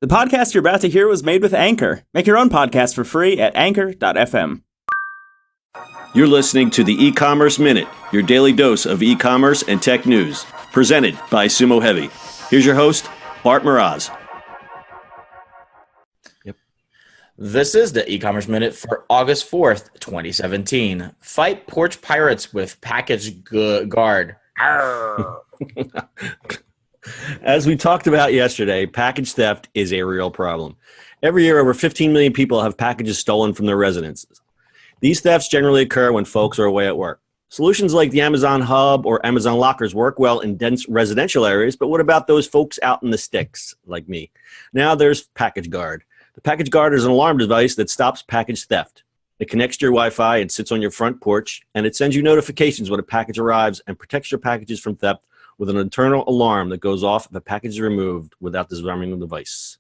The podcast you're about to hear was made with Anchor. Make your own podcast for free at anchor.fm. You're listening to the E-Commerce Minute, your daily dose of e-commerce and tech news, presented by Sumo Heavy. Here's your host, Bart Mraz. This is the E-Commerce Minute for August 4th, 2017. Fight Porch Pirates with Package Guard. As we talked about yesterday, package theft is a real problem. Every year, over 15 million people have packages stolen from their residences. These thefts generally occur when folks are away at work. Solutions like the Amazon Hub or Amazon Lockers work well in dense residential areas, but what about those folks out in the sticks, like me? Now there's Package Guard. The Package Guard is an alarm device that stops package theft. It connects to your Wi-Fi and sits on your front porch, and it sends you notifications when a package arrives and protects your packages from theft with an internal alarm that goes off if a package is removed without disarming the device.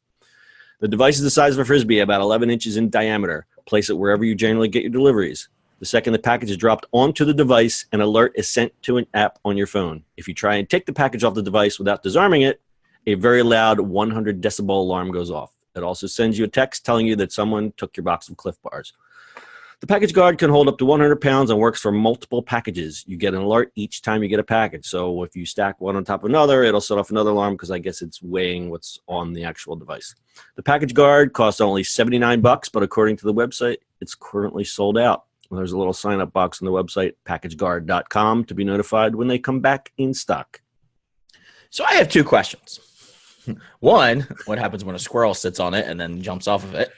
The device is the size of a Frisbee, about 11 inches in diameter. Place it wherever you generally get your deliveries. The second the package is dropped onto the device, an alert is sent to an app on your phone. If you try and take the package off the device without disarming it, a very loud 100 decibel alarm goes off. It also sends you a text telling you that someone took your box of Cliff Bars. The Package Guard can hold up to 100 pounds and works for multiple packages. You get an alert each time you get a package. So if you stack one on top of another, it'll set off another alarm because I guess it's weighing what's on the actual device. The Package Guard costs only $79, but according to the website, it's currently sold out. There's a little sign-up box on the website, packageguard.com, to be notified when they come back in stock. So I have two questions. One, what happens when a squirrel sits on it and then jumps off of it?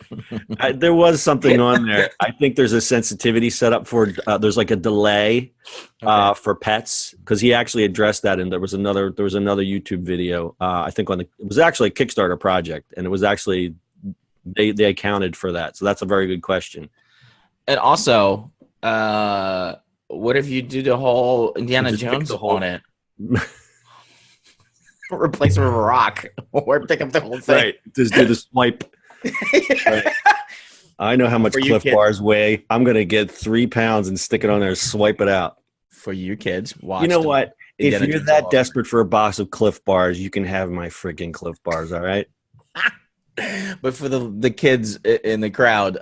There was something on there. I think there's a sensitivity set up for, there's like a delay for pets, because he actually addressed that, and there was another YouTube video, I think it was actually a Kickstarter project, and it was actually, they accounted for that. So that's a very good question. And also, what if you do the whole Indiana Jones on it? Replace it with a rock or pick up the whole thing. Right. Just do the swipe. Right. I know how much Cliff Bars weigh. I'm going to get 3 pounds and stick it on there and swipe it out. For you kids, watch. You know what? If you're that desperate for a box of Cliff Bars, you can have my freaking Cliff Bars, all right? But for the kids in the crowd,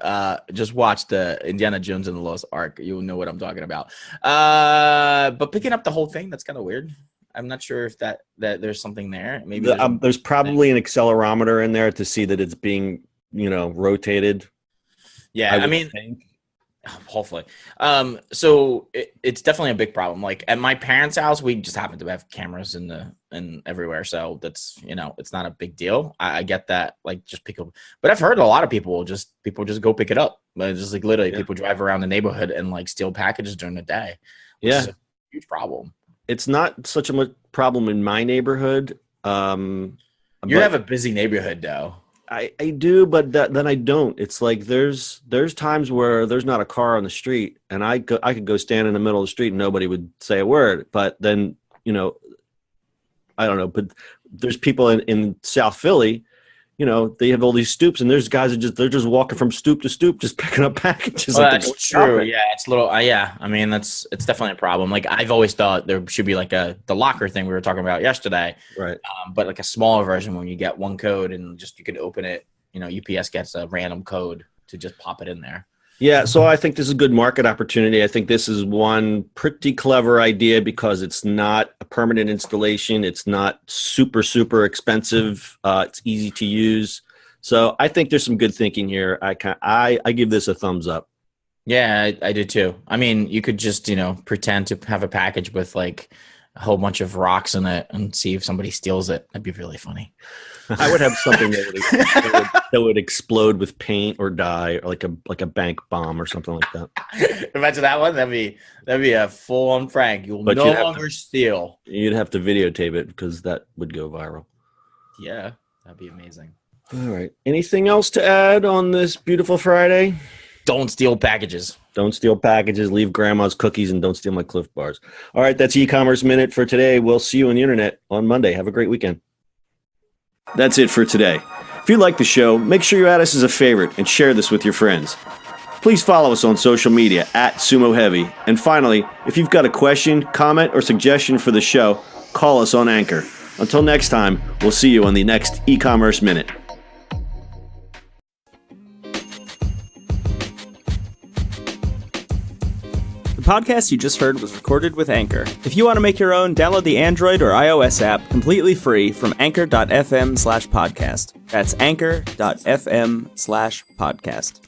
just watch the Indiana Jones and the Lost Ark. You'll know what I'm talking about. But picking up the whole thing, that's kind of weird. I'm not sure if that there's something there. Maybe there's probably an accelerometer in there to see that it's being, rotated. Yeah, I mean, hopefully. So it's definitely a big problem. Like at my parents' house, we just happen to have cameras in everywhere, so that's it's not a big deal. I get that, like just pick up. But I've heard a lot of people just go pick it up. It's just like literally people drive around the neighborhood and like steal packages during the day. Which is a huge problem. It's not such a problem in my neighborhood. You have a busy neighborhood, though. I do, but then I don't. It's like there's times where there's not a car on the street, and I could go stand in the middle of the street and nobody would say a word. But then I don't know. But there's people in South Philly. They have all these stoops, and there's guys that they're just walking from stoop to stoop, just picking up packages. Well, that's true. Yeah, it's a little. Yeah, I mean, it's definitely a problem. Like I've always thought there should be like the locker thing we were talking about yesterday, right? But like a smaller version when you get one code and just you could open it. UPS gets a random code to just pop it in there. Yeah, so I think this is a good market opportunity. I think this is one pretty clever idea because it's not a permanent installation. It's not super, super expensive. It's easy to use. So I think there's some good thinking here. I give this a thumbs up. Yeah, I do too. I mean, you could just, pretend to have a package with like a whole bunch of rocks in it and see if somebody steals it. That'd be really funny. I would have something that would explode with paint or dye, or like a bank bomb or something like that. Imagine that one. That'd be a full-on prank. You'll no longer steal. You'd have to videotape it because that would go viral. Yeah, that'd be amazing. All right. Anything else to add on this beautiful Friday? Don't steal packages. Don't steal packages. Leave grandma's cookies and don't steal my Cliff Bars. All right. That's E-Commerce Minute for today. We'll see you on the internet on Monday. Have a great weekend. That's it for today. If you like the show, make sure you add us as a favorite and share this with your friends. Please follow us on social media @Sumo Heavy. And finally, if you've got a question, comment, or suggestion for the show, call us on Anchor. Until next time, we'll see you on the next E-Commerce Minute. The podcast you just heard was recorded with Anchor. If you want to make your own, download the Android or iOS app completely free from anchor.fm/podcast. That's anchor.fm/podcast.